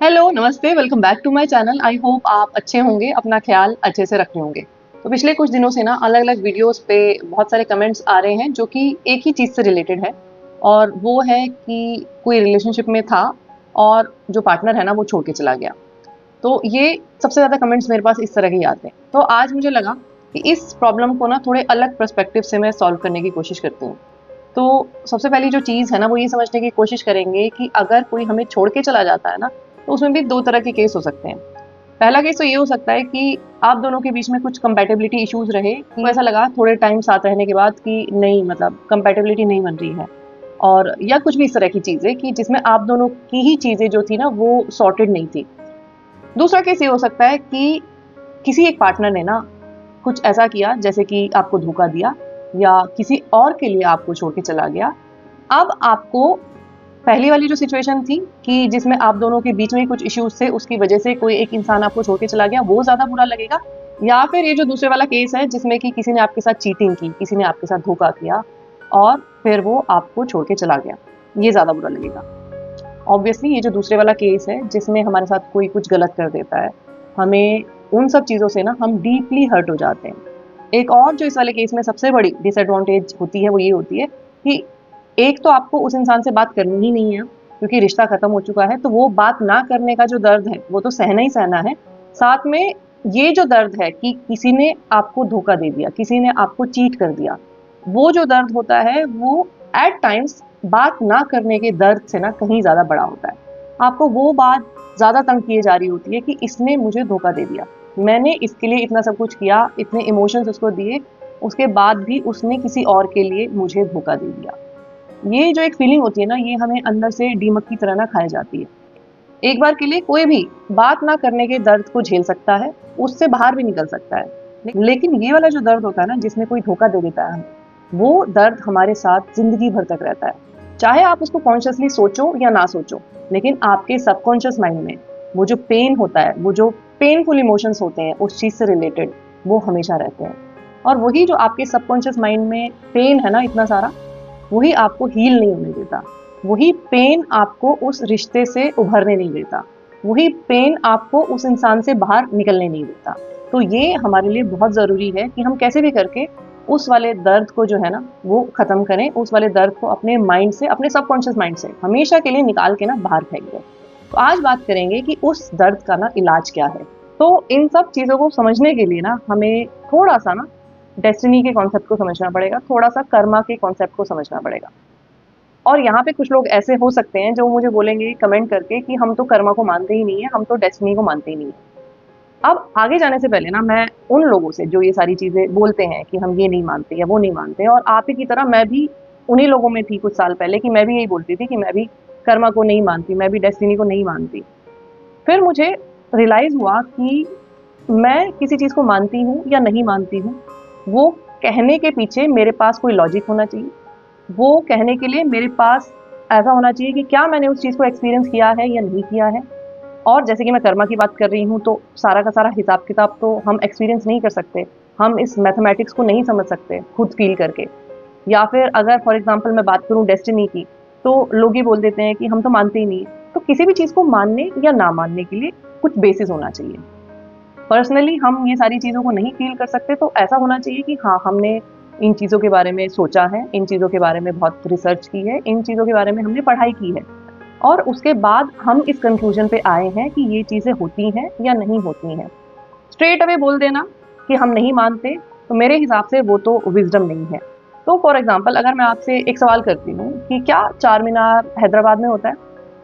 Hello, नमस्ते, welcome back to my channel. I hope आप अच्छे होंगे, अपना ख़्याल अच्छे से रख रहे होंगे। तो पिछले कुछ दिनों से ना अलग-अलग वीडियोज़ पे बहुत सारे कमेंट्स आ रहे हैं जो कि एक ही चीज़ से रिलेटेड है और वो है कि कोई रिलेशनशिप में था और जो पार्टनर है ना वो छोड़ के चला गया। तो ये सबसे ज़्यादा कमेंट्स मेरे पास इस तरह के ही आते हैं। तो आज मुझे लगा कि इस प्रॉब्लम को ना थोड़े अलग पर्सपेक्टिव से मैं सॉल्व करने की कोशिश करती हूँ। तो सबसे पहली जो चीज़ है ना वो ये समझने की कोशिश करेंगे कि अगर कोई हमें छोड़ के चला जाता है ना तो उसमें भी 2 तरह के केस हो सकते हैं। पहला केस तो ये हो सकता है कि आप दोनों के बीच में कुछ कंपैटिबिलिटी इश्यूज़ रहे कि ऐसा लगा थोड़े टाइम साथ रहने के बाद कि नहीं मतलब कंपैटिबिलिटी नहीं बन रही है और या कुछ भी इस तरह की चीज़ें कि जिसमें आप दोनों की ही चीज़ें जो थी ना वो सॉर्टेड नहीं थी। दूसरा केस ये हो सकता है कि किसी एक पार्टनर ने ना कुछ ऐसा किया जैसे कि आपको धोखा दिया या किसी और के लिए आपको छोड़ के चला गया। अब आपको पहली वाली जो सिचुएशन थी कि जिसमें आप दोनों के बीच में कुछ इश्यूज़ थे, उसकी वजह से कोई एक इंसान आपको छोड़ के चला गया, वो ज़्यादा बुरा लगेगा या फिर ये जो दूसरे वाला केस है जिसमें कि किसी ने आपके साथ चीटिंग की, किसी ने आपके साथ धोखा किया और फिर वो आपको छोड़ के चला गया, ये ज़्यादा बुरा लगेगा। ऑब्वियसली ये जो दूसरे वाला केस है जिसमें हमारे साथ कोई कुछ गलत कर देता है, हमें उन सब चीज़ों से ना हम डीपली हर्ट हो जाते हैं। एक और जो इस वाले केस में सबसे बड़ी डिसएडवांटेज होती है वो ये होती है कि एक तो आपको उस इंसान से बात करनी ही नहीं है क्योंकि रिश्ता खत्म हो चुका है, तो वो बात ना करने का जो दर्द है वो तो सहना ही सहना है। साथ में ये जो दर्द है कि किसी ने आपको धोखा दे दिया, किसी ने आपको चीट कर दिया, वो जो दर्द होता है वो एट टाइम्स बात ना करने के दर्द से ना कहीं ज़्यादा बड़ा होता है। आपको वो बात ज़्यादा तंग किए जा रही होती है कि इसने मुझे धोखा दे दिया, मैंने इसके लिए इतना सब कुछ किया, इतने इमोशंस उसको दिए, उसके बाद भी उसने किसी और के लिए मुझे धोखा दे दिया। ये जो एक फीलिंग होती है ना, ये हमें अंदर से दीमक की तरह ना खाए जाती है। एक बार के लिए कोई भी बात ना करने के दर्द को झेल सकता है, उससे बाहर भी निकल सकता है। लेकिन ये वाला जो दर्द होता है ना, जिसमें कोई धोखा दे देता है हमें, वो दर्द हमारे साथ ज़िंदगी भर तक रहता है। चाहे आप उसको कॉन्शियसली सोचो या ना सोचो, लेकिन आपके सबकॉन्शियस माइंड में वो जो पेन होता है, वो जो पेनफुल इमोशंस होते हैं उस चीज़ से रिलेटेड, वो हमेशा रहते हैं। और वही जो आपके सबकॉन्शियस माइंड में पेन है ना इतना सारा, वही आपको हील नहीं होने देता, वही पेन आपको उस रिश्ते से उभरने नहीं देता, वही पेन आपको उस इंसान से बाहर निकलने नहीं देता। तो ये हमारे लिए बहुत ज़रूरी है कि हम कैसे भी करके उस वाले दर्द को जो है ना वो ख़त्म करें, उस वाले दर्द को अपने माइंड से, अपने सबकॉन्शियस माइंड से हमेशा के लिए निकाल के ना बाहर फेंक दें। तो आज बात करेंगे कि उस दर्द का ना इलाज क्या है। तो इन सब चीज़ों को समझने के लिए ना हमें थोड़ा-सा ना डेस्टिनी के कॉन्सेप्ट को समझना पड़ेगा, थोड़ा-सा कर्मा के कॉन्सेप्ट को समझना पड़ेगा। और यहाँ पे कुछ लोग ऐसे हो सकते हैं जो मुझे बोलेंगे कमेंट करके कि हम तो कर्मा को मानते ही नहीं है, हम तो डेस्टिनी को मानते ही नहीं है। अब आगे जाने से पहले ना मैं उन लोगों से जो ये सारी चीज़ें बोलते हैं कि हम ये नहीं मानते या वो नहीं मानते और आप ही की तरह मैं भी उन्हीं लोगों में थी कुछ साल पहले कि मैं भी यही बोलती थी कि मैं भी कर्मा को नहीं मानती, मैं भी डेस्टिनी को नहीं मानती। फिर मुझे रियलाइज़ हुआ कि मैं किसी चीज़ को मानती हूँ या नहीं मानती हूँ, वो कहने के पीछे मेरे पास कोई लॉजिक होना चाहिए। वो कहने के लिए मेरे पास ऐसा होना चाहिए कि क्या मैंने उस चीज़ को एक्सपीरियंस किया है या नहीं किया है। और जैसे कि मैं कर्मा की बात कर रही हूँ तो सारा का सारा हिसाब-किताब तो हम एक्सपीरियंस नहीं कर सकते। हम इस मैथमेटिक्स को नहीं समझ सकते खुद फ़ील करके। या फिर अगर फॉर एग्ज़ाम्पल मैं बात करूँ डेस्टिनी की, तो लोग ये बोल देते हैं कि हम तो मानते ही नहीं हैं। तो किसी भी चीज़ को मानने या ना मानने के लिए कुछ बेसिस होना चाहिए। पर्सनली हम ये सारी चीज़ों को नहीं फ़ील कर सकते तो ऐसा होना चाहिए कि हाँ, हमने इन चीज़ों के बारे में सोचा है, इन चीज़ों के बारे में बहुत रिसर्च की है, इन चीज़ों के बारे में हमने पढ़ाई की है और उसके बाद हम इस कन्क्लूज़न पे आए हैं कि ये चीज़ें होती हैं या नहीं होती हैं। स्ट्रेट अवे बोल देना कि हम नहीं मानते, तो मेरे हिसाब से वो तो विज़डम नहीं है। तो फॉर एग्ज़ाम्पल अगर मैं आपसे एक सवाल करती हूँ कि क्या चार मीनार हैदराबाद में होता है?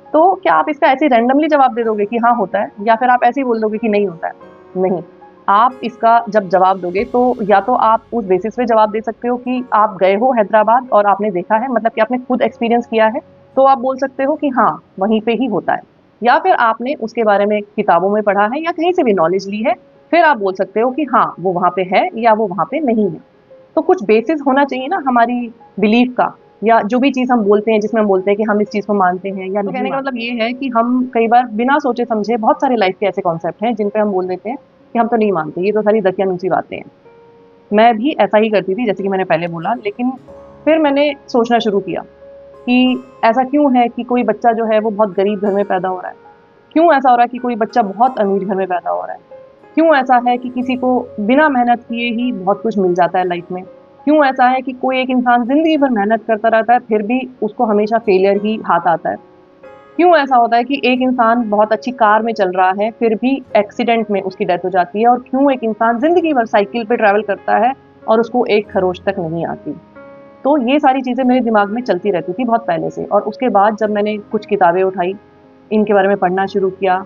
तो क्या आप इसका ऐसे ही रैंडमली जवाब दे दोगे कि हाँ होता है या फिर आप ऐसे ही बोल दोगे कि नहीं होता है? नहीं, आप इसका जब जवाब दोगे तो या तो आप उस बेसिस पे जवाब दे सकते हो कि आप गए हो हैदराबाद और आपने देखा है, मतलब कि आपने खुद एक्सपीरियंस किया है, तो आप बोल सकते हो कि हाँ, वहीं पे ही होता है। या फिर आपने उसके बारे में किताबों में पढ़ा है या कहीं से भी नॉलेज ली है, फिर आप बोल सकते हो कि हाँ, वो वहाँ पे है या वो वहाँ पे नहीं है। तो कुछ बेसिस होना चाहिए ना हमारी बिलीफ का या जो भी चीज़ हम बोलते हैं जिसमें हम बोलते हैं कि हम इस चीज़ को मानते हैं या नहीं। कहने का मतलब ये है कि हम कई बार बिना सोचे समझे बहुत सारे लाइफ के ऐसे कॉन्सेप्ट हैं जिन पे हम बोल देते हैं कि हम तो नहीं मानते, ये तो सारी दकियानूसी बातें हैं। मैं भी ऐसा ही करती थी जैसे कि मैंने पहले बोला, लेकिन फिर मैंने सोचना शुरू किया कि ऐसा क्यों है कि कोई बच्चा जो है वो बहुत गरीब घर में पैदा हो रहा है, क्यों ऐसा हो रहा है कि कोई बच्चा बहुत अमीर घर में पैदा हो रहा है? क्यों ऐसा है कि किसी को बिना मेहनत किए ही बहुत कुछ मिल जाता है लाइफ में? क्यों ऐसा है कि कोई एक इंसान ज़िंदगी भर मेहनत करता रहता है, फिर भी उसको हमेशा फेलियर ही हाथ आता है? क्यों ऐसा होता है कि एक इंसान बहुत अच्छी कार में चल रहा है, फिर भी एक्सीडेंट में उसकी डेथ हो जाती है? और क्यों एक इंसान ज़िंदगी भर साइकिल पे ट्रैवल करता है और उसको एक खरोच तक नहीं आती? तो ये सारी चीज़ें मेरे दिमाग में चलती रहती थी बहुत पहले से, और उसके बाद जब मैंने कुछ किताबें उठाई, इनके बारे में पढ़ना शुरू किया,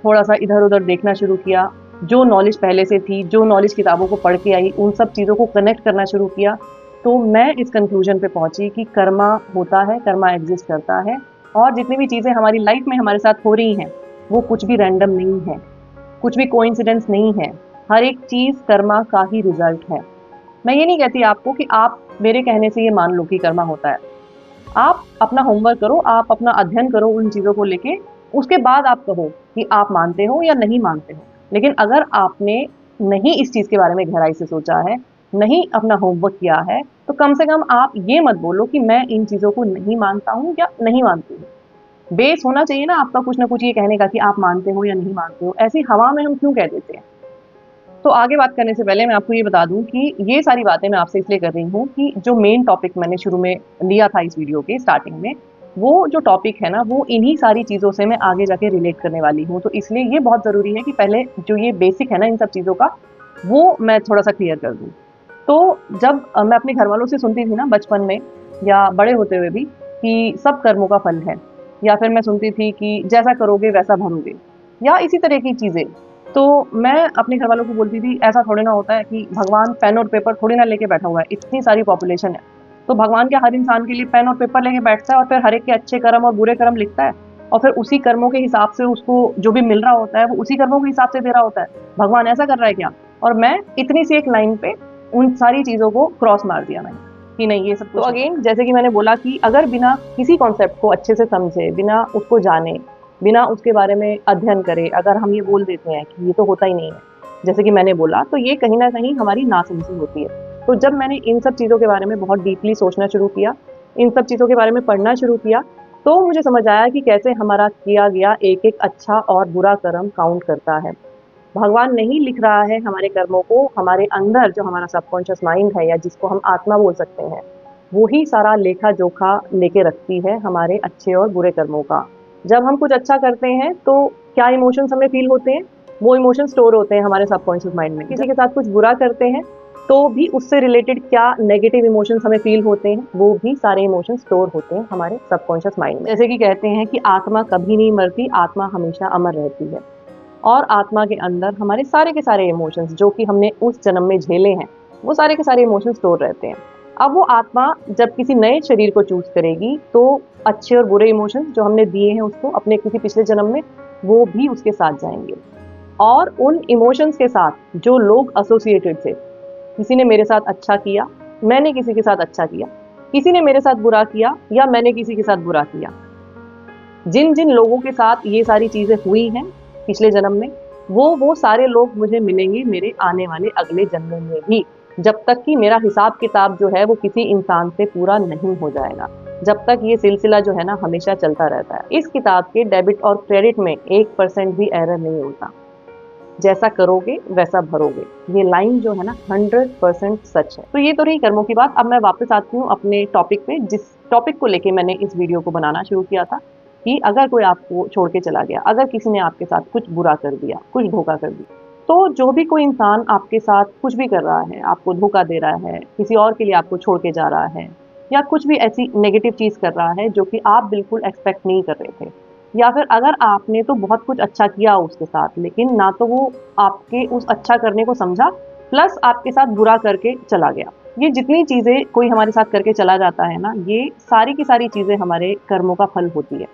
थोड़ा-सा इधर-उधर देखना शुरू किया, जो नॉलेज पहले से थी, जो नॉलेज किताबों को पढ़ के आई, उन सब चीज़ों को कनेक्ट करना शुरू किया, तो मैं इस कन्क्लूज़न पे पहुँची कि कर्मा होता है, कर्मा एग्ज़िस्ट करता है, और जितनी भी चीज़ें हमारी लाइफ़ में हमारे साथ हो रही हैं, वो कुछ भी रैंडम नहीं है, कुछ भी कोइंसिडेंस नहीं है। हर एक चीज़ कर्मा का ही रिज़ल्ट है। मैं ये नहीं कहती आपको कि आप मेरे कहने से ये मान लो कि कर्मा होता है। आप अपना होमवर्क करो, आप अपना अध्ययन करो उन चीज़ों को लेके, उसके बाद आप कहो कि आप मानते हो या नहीं मानते हो। लेकिन अगर आपने नहीं इस चीज़ के बारे में गहराई से सोचा है, नहीं अपना होमवर्क किया है, तो कम से कम आप ये मत बोलो कि मैं इन चीज़ों को नहीं मानता हूँ या नहीं मानती हूँ। बेस होना चाहिए ना आपका कुछ ना कुछ ये कहने का कि आप मानते हो या नहीं मानते हो। ऐसी हवा में हम क्यों कह देते हैं? तो आगे बात करने से पहले मैं आपको ये बता दूँ कि ये सारी बातें मैं आपसे इसलिए कर रही हूँ कि जो मेन टॉपिक मैंने शुरू में लिया था इस वीडियो के स्टार्टिंग में, वो जो टॉपिक है ना, वो इन्हीं सारी चीज़ों से मैं आगे जाके रिलेट करने वाली हूँ। तो इसलिए ये बहुत ज़रूरी है कि पहले जो ये बेसिक है ना इन सब चीज़ों का, वो मैं थोड़ा-सा क्लियर कर दूँ। तो जब मैं अपने घरवालों से सुनती थी ना बचपन में या बड़े होते हुए भी कि सब कर्मों का फल है, या फिर मैं सुनती थी कि जैसा करोगे वैसा भरोगे, या इसी तरह की चीज़ें। तो मैं अपने घरवालों को बोलती थी ऐसा थोड़ी ना होता है कि भगवान पेन और पेपर थोड़ी ना लेके बैठा हुआ है, इतनी सारी पॉपुलेशन है। तो भगवान क्या हर इंसान के लिए पेन और पेपर लेके बैठता है और फिर हर एक के अच्छे कर्म और बुरे कर्म लिखता है? और फिर उसी कर्मों के हिसाब से उसको जो भी मिल रहा होता है, वो उसी कर्मों के हिसाब से दे रहा होता है। भगवान ऐसा कर रहा है क्या? और मैं इतनी सी एक लाइन पे उन सारी चीज़ों को क्रॉस मार दिया मैंने कि नहीं ये सब। तो अगेन जैसे कि मैंने बोला कि अगर बिना किसी कॉन्सेप्ट को अच्छे से समझे, बिना उसको जाने, बिना उसके बारे में अध्ययन करे, अगर हम ये बोल देते हैं कि ये तो होता ही नहीं है, जैसे कि मैंने बोला, तो ये कहीं न कहीं हमारी नासमझी होती है। तो जब मैंने इन सब चीज़ों के बारे में बहुत डीपली सोचना शुरू किया, इन सब चीज़ों के बारे में पढ़ना शुरू किया, तो मुझे समझ आया कि कैसे हमारा किया गया एक-एक अच्छा और बुरा कर्म काउंट करता है। भगवान नहीं लिख रहा है हमारे कर्मों को, हमारे अंदर जो हमारा सबकॉन्शियस माइंड है या जिसको हम आत्मा बोल सकते हैं, वो ही सारा लेखा-जोखा लेके रखती है हमारे अच्छे और बुरे कर्मों का। जब हम कुछ अच्छा करते हैं तो क्या इमोशंस हमें फ़ील होते हैं? वो इमोशंस स्टोर होते हैं हमारे सबकॉन्शियस माइंड में। किसी के साथ कुछ बुरा करते हैं, तो भी उससे रिलेटेड क्या नेगेटिव इमोशंस हमें फ़ील होते हैं, वो भी सारे इमोशंस स्टोर होते हैं हमारे सबकॉन्शियस माइंड में। जैसे कि कहते हैं कि आत्मा कभी नहीं मरती, आत्मा हमेशा अमर रहती है। और आत्मा के अंदर हमारे सारे के सारे इमोशंस जो कि हमने उस जन्म में झेले हैं, वो सारे के सारे इमोशंस स्टोर रहते हैं। अब वो आत्मा जब किसी नए शरीर को चूज़ करेगी, तो अच्छे और बुरे इमोशंस जो हमने दिए हैं उसको अपने किसी पिछले जन्म में, वो भी उसके साथ जाएँगे। और उन इमोशंस के साथ जो लोग एसोसिएटेड थे, किसी ने मेरे साथ अच्छा किया, मैंने किसी के साथ अच्छा किया, किसी ने मेरे साथ बुरा किया या मैंने किसी के साथ बुरा किया। जिन-जिन लोगों के साथ ये सारी चीज़ें हुई हैं पिछले जन्म में, वो सारे लोग मुझे मिलेंगे मेरे आने वाले अगले जन्म में भी, जब तक कि मेरा हिसाब-किताब जो है वो किसी इंसान से पूरा नहीं हो जाएगा। जब तक ये सिलसिला जो है ना हमेशा चलता रहता है। इस किताब के डेबिट और क्रेडिट में 1% भी एरर नहीं होता। जैसा करोगे वैसा भरोगे। ये लाइन जो है ना 100% सच है। तो ये तो रही कर्मों की बात। अब मैं वापस आती हूँ अपने टॉपिक पे, जिस टॉपिक को लेके मैंने इस वीडियो को बनाना शुरू किया था कि अगर कोई आपको छोड़ के चला गया, अगर किसी ने आपके साथ कुछ बुरा कर दिया, कुछ धोखा कर दिया, तो जो भी कोई इंसान आपके साथ कुछ भी कर रहा है, आपको धोखा दे रहा है, किसी और के लिए आपको छोड़ के जा रहा है, या कुछ भी ऐसी नेगेटिव चीज़ कर रहा है जो कि आप बिल्कुल एक्सपेक्ट नहीं कर रहे थे, या फिर अगर आपने तो बहुत कुछ अच्छा किया उसके साथ, लेकिन ना तो वो आपके उस अच्छा करने को समझा, प्लस आपके साथ बुरा करके चला गया। ये जितनी चीज़ें कोई हमारे साथ करके चला जाता है ना, ये सारी की सारी चीज़ें हमारे कर्मों का फल होती है।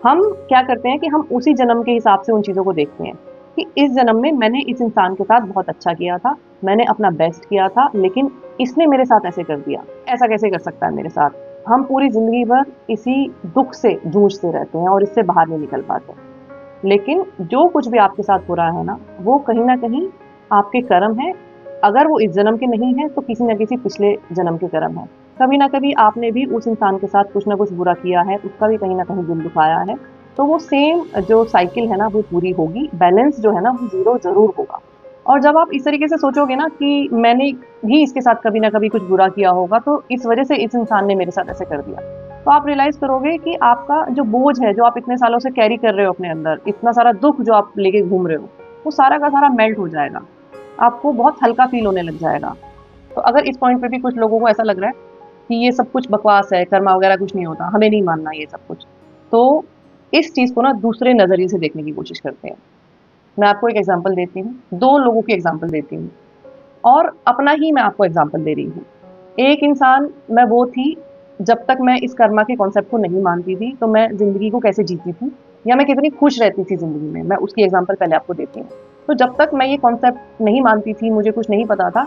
हम क्या करते हैं कि हम उसी जन्म के हिसाब से उन चीज़ों को देखते हैं कि इस जन्म में मैंने इस इंसान के साथ बहुत अच्छा किया था, मैंने अपना बेस्ट किया था, लेकिन इसने मेरे साथ ऐसे कर दिया, ऐसा कैसे कर सकता है मेरे साथ? हम पूरी ज़िंदगी भर इसी दुःख से जूझते रहते हैं और इससे बाहर नहीं निकल पाते। लेकिन जो कुछ भी आपके साथ हो रहा है ना, वो कहीं न कहीं आपके कर्म हैं। अगर वो इस जन्म के नहीं हैं, तो किसी न किसी पिछले जन्म के कर्म हैं। कभी न कभी आपने भी उस इंसान के साथ कुछ न कुछ बुरा किया है, उसका भी कहीं न कहीं दिल दुखाया है। तो वो सेम जो साइकिल है ना वो पूरी होगी, बैलेंस जो है ना वो ज़ीरो ज़रूर होगा। और जब आप इस तरीके से सोचोगे ना कि मैंने भी इसके साथ कभी ना कभी कुछ बुरा किया होगा, तो इस वजह से इस इंसान ने मेरे साथ ऐसे कर दिया। तो आप रियलाइज़ करोगे कि आपका जो बोझ है, जो आप इतने सालों से कैरी कर रहे हो अपने अंदर, इतना सारा दुःख जो आप लेके घूम रहे हो, वो सारा का सारा मेल्ट हो जाएगा। आपको बहुत हल्का फ़ील होने लग जाएगा। तो अगर इस पॉइंट पे भी कुछ लोगों को ऐसा लग रहा है कि ये सब कुछ बकवास है, कर्मा वगैरह कुछ नहीं होता, हमें नहीं मानना ये सब कुछ, तो इस चीज़ को ना दूसरे नज़रिए से देखने की कोशिश करते हैं। मैं आपको एक एग्ज़ाम्पल देती हूँ, 2 लोगों की एग्ज़ाम्पल देती हूँ और अपना ही मैं आपको एग्ज़ाम्पल दे रही हूँ। एक इंसान मैं वो थी, जब तक मैं इस कर्मा के कॉन्सेप्ट को नहीं मानती थी, तो मैं ज़िंदगी को कैसे जीती थी या मैं कितनी खुश रहती थी ज़िंदगी में, मैं उसकी एग्ज़ाम्पल पहले आपको देती हूँ। तो जब तक मैं ये कॉन्सेप्ट नहीं मानती थी, मुझे कुछ नहीं पता था,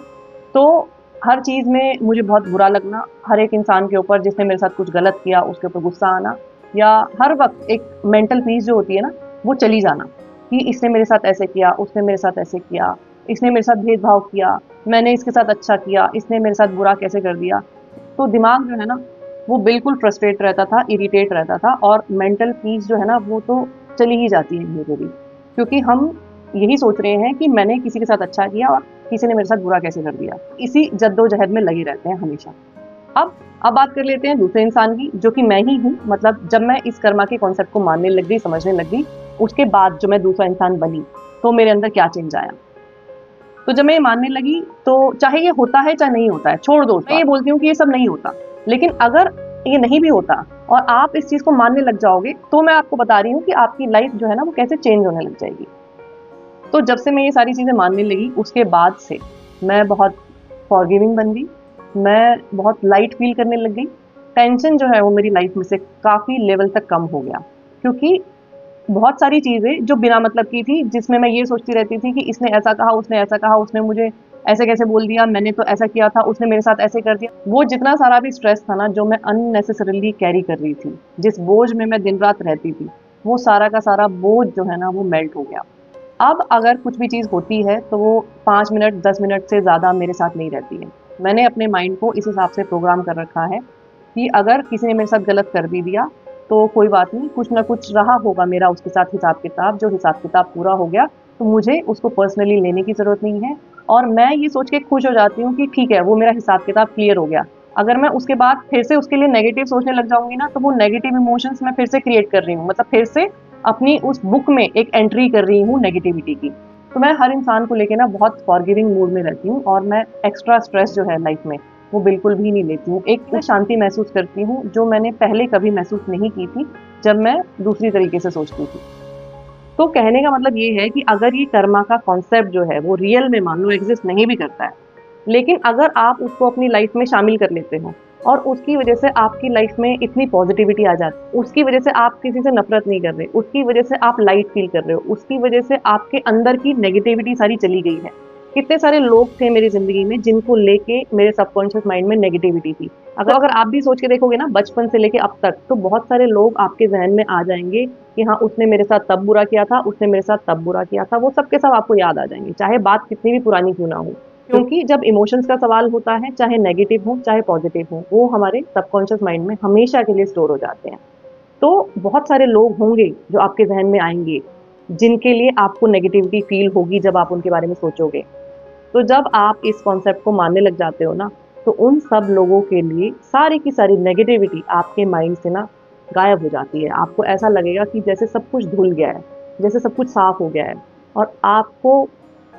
तो हर चीज़ में मुझे बहुत बुरा लगना, हर एक इंसान के ऊपर जिसने मेरे साथ कुछ गलत किया, उसके ऊपर गुस्सा आना या हर वक़्त एक मेंटल पीस जो होती है ना, वो चली जाना कि इसने मेरे साथ ऐसे किया, उसने मेरे साथ ऐसे किया, इसने मेरे साथ भेदभाव किया, मैंने इसके साथ अच्छा किया, इसने मेरे साथ बुरा कैसे कर दिया। तो दिमाग जो है ना, वो बिल्कुल फ्रस्ट्रेट रहता था, इरिटेट रहता था और मेंटल पीस जो है ना, वो तो चली ही जाती है कभी-कभी। क्योंकि हम यही सोच रहे हैं कि मैंने किसी के साथ अच्छा किया और किसी ने मेरे साथ बुरा कैसे कर दिया। इसी जद्दोजहद में लगे रहते हैं हमेशा। अब अब बात कर लेते हैं दूसरे इंसान की, जो कि मैं ही हूँ। मतलब जब मैं इस कर्मा के कॉन्सेप्ट को मानने लग गई, समझने लग गई, उसके बाद जो मैं दूसरा इंसान बनी, तो मेरे अंदर क्या चेंज आया। तो जब मैं ये मानने लगी, तो चाहे ये होता है चाहे नहीं होता है, छोड़ दो। मैं ये बोलती हूँ कि ये सब नहीं होता, लेकिन अगर ये नहीं भी होता और आप इस चीज़ को मानने लग जाओगे, तो मैं आपको बता रही हूँ कि आपकी लाइफ जो है ना वो कैसे चेंज होने लग जाएगी। तो जब से मैं ये सारी चीज़ें मानने लगी, उसके बाद से मैं बहुत फॉरगिविंग बन गई, मैं बहुत लाइट फ़ील करने लग गई। टेंशन जो है वो मेरी लाइफ में से काफ़ी लेवल तक कम हो गया, क्योंकि बहुत सारी चीज़ें जो बिना मतलब की थी, जिसमें मैं ये सोचती रहती थी कि इसने ऐसा कहा, उसने ऐसा कहा, उसने मुझे ऐसे कैसे बोल दिया, मैंने तो ऐसा किया था, उसने मेरे साथ ऐसे कर दिया। वो जितना सारा भी स्ट्रेस था ना, जो मैं अननेसेसरीली कैरी कर रही थी, जिस बोझ में मैं दिन-रात रहती थी, वो सारा का सारा बोझ जो है ना, वो मेल्ट हो गया। अब अगर कुछ भी चीज़ होती है, तो वो 5 मिनट, 10 मिनट से ज़्यादा मेरे साथ नहीं रहती है। मैंने अपने माइंड को इस हिसाब से प्रोग्राम कर रखा है कि अगर किसी ने मेरे साथ गलत कर भी दिया, तो कोई बात नहीं, कुछ ना कुछ रहा होगा मेरा उसके साथ हिसाब-किताब, जो हिसाब-किताब पूरा हो गया, तो मुझे उसको पर्सनली लेने की ज़रूरत नहीं है और मैं ये सोच के खुश हो जाती हूँ कि ठीक है, वो मेरा हिसाब-किताब क्लियर हो गया। अगर मैं उसके बाद फिर से उसके लिए नेगेटिव सोचने लग जाऊँगी ना, तो वो नेगेटिव इमोशंस मैं फिर से क्रिएट कर रही हूँ। मतलब फिर से अपनी उस बुक में एक एंट्री कर रही हूँ नेगेटिविटी की। तो मैं हर इंसान को लेके ना बहुत फॉरगिविंग मूड में रहती हूँ और मैं एक्स्ट्रा स्ट्रेस जो है लाइफ में, वो बिल्कुल भी नहीं लेती हूँ। एक मैं शांति महसूस करती हूँ, जो मैंने पहले कभी महसूस नहीं की थी, जब मैं दूसरी तरीके से सोचती थी। तो कहने का मतलब ये है कि अगर ये कर्मा का कॉन्सेप्ट जो है, वो रियल में मान लो एग्ज़िस्ट नहीं भी करता है, लेकिन अगर आप उसको अपनी लाइफ में शामिल कर लेते हो और उसकी वजह से आपकी लाइफ में इतनी पॉजिटिविटी आ जाती है, उसकी वजह से आप किसी से नफरत नहीं कर रहे, उसकी वजह से आप लाइट फील कर रहे हो, उसकी वजह से आपके अंदर की नेगेटिविटी सारी चली गई है। कितने सारे लोग थे मेरी ज़िंदगी में जिनको लेके मेरे सबकॉन्शियस माइंड में नेगेटिविटी थी। अगर आप भी सोच के देखोगे ना बचपन से लेके अब तक, तो बहुत सारे लोग आपके ज़हन में आ जाएँगे कि हाँ, उसने मेरे साथ तब बुरा किया था, उसने मेरे साथ तब बुरा किया था, वो सब के सब आपको याद आ जाएँगे, चाहे बात कितनी भी पुरानी क्यों ना हो। क्योंकि जब इमोशंस का सवाल होता है, चाहे नेगेटिव हो, चाहे पॉजिटिव हो, वो हमारे सबकॉन्शियस माइंड में हमेशा के लिए स्टोर हो जाते हैं। तो बहुत सारे लोग होंगे जो आपके ज़हन में आएँगे, जिनके लिए आपको नेगेटिविटी फ़ील होगी जब आप उनके बारे में सोचोगे। तो जब आप इस कॉन्सेप्ट को मानने लग जाते हो ना, तो उन सब लोगों के लिए सारी की सारी नेगेटिविटी आपके माइंड से ना गायब हो जाती है। आपको ऐसा लगेगा कि जैसे सब कुछ धुल गया है, जैसे सब कुछ साफ हो गया है और आपको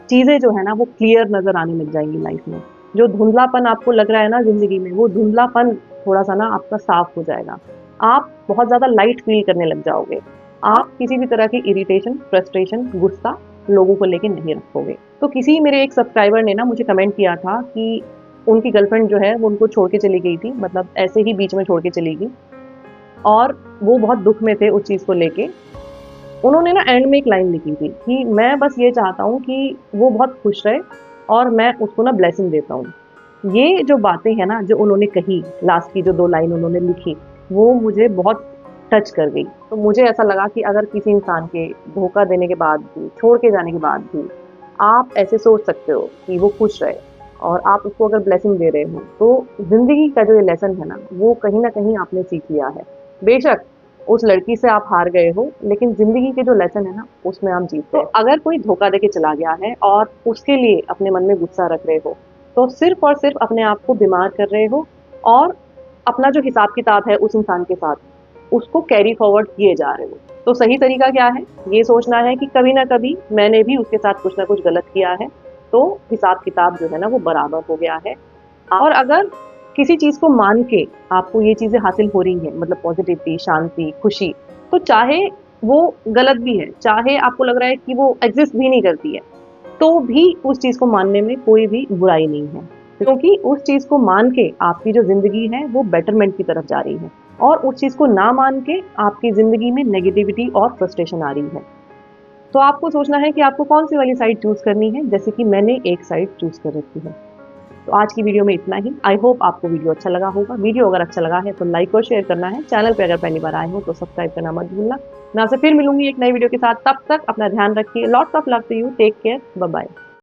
चीज़ें जो है ना वो क्लियर नज़र आने लग जाएँगी लाइफ़ में। जो धुंधलापन आपको लग रहा है ना ज़िंदगी में, वो धुंधलापन थोड़ा-सा ना आपका साफ हो जाएगा। आप बहुत ज़्यादा लाइट फ़ील करने लग जाओगे। आप किसी भी तरह की इरिटेशन, फ्रस्ट्रेशन, गुस्सा लोगों को लेके नहीं रखोगे। तो किसी मेरे एक सब्सक्राइबर ने ना मुझे कमेंट किया था कि उनकी गर्लफ्रेंड जो है वो उनको छोड़ के चली गई थी, मतलब ऐसे ही बीच में छोड़ के चली गई और वो बहुत दुःख में थे उस चीज़ को लेके। उन्होंने ना एंड में एक लाइन लिखी थी कि मैं बस ये चाहता हूँ कि वो बहुत खुश रहे और मैं उसको ना ब्लेसिंग देता हूँ। ये जो बातें हैं ना जो उन्होंने कही, लास्ट की जो 2 लाइन उन्होंने लिखी, वो मुझे बहुत टच कर गई। तो मुझे ऐसा लगा कि अगर किसी इंसान के धोखा देने के बाद भी, छोड़ के जाने के बाद भी, आप ऐसे सोच सकते हो कि वो खुश रहे और आप उसको अगर ब्लेसिंग दे रहे हो, तो ज़िंदगी का जो ये लेसन है ना, वो कहीं न कहीं आपने सीख लिया है। बेशक उस लड़की से आप हार गए हो, लेकिन ज़िंदगी के जो लेसन है ना, उसमें आप जीत गए। तो अगर कोई धोखा देके चला गया है और उसके लिए अपने मन में गुस्सा रख रहे हो, तो सिर्फ़ और सिर्फ़ अपने आप को बीमार कर रहे हो और अपना जो हिसाब-किताब है उस इंसान के साथ, उसको कैरी फॉरवर्ड किए जा रहे हो। तो सही तरीका क्या है? ये सोचना है कि कभी ना कभी मैंने भी उसके साथ कुछ ना कुछ गलत किया है, तो हिसाब-किताब जो है ना वो बराबर हो गया है। और अगर किसी चीज़ को मान के आपको ये चीज़ें हासिल हो रही हैं, मतलब पॉज़िटिविटी, शांति, खुशी, तो चाहे वो गलत भी है, चाहे आपको लग रहा है कि वो एग्ज़िस्ट भी नहीं करती है, तो भी उस चीज़ को मानने में कोई भी बुराई नहीं है। क्योंकि उस चीज़ को मान के आपकी जो ज़िंदगी है वो बेटरमेंट की तरफ जा रही है और उस चीज़ को ना मान के आपकी ज़िंदगी में नेगेटिविटी और फ्रस्ट्रेशन आ रही है। तो आपको सोचना है कि आपको कौन-सी वाली साइड चूज़ करनी है, जैसे कि मैंने एक साइड चूज़ कर रखी है। तो आज की वीडियो में इतना ही। आई होप आपको वीडियो अच्छा लगा होगा। वीडियो अगर अच्छा लगा है तो लाइक और शेयर करना है। चैनल पे अगर पहली बार आए हो तो सब्सक्राइब करना मत भूलना। मैं आपसे फिर मिलूँगी एक नई वीडियो के साथ। तब तक अपना ध्यान रखिए। Lots of love to you. Take care. Bye bye.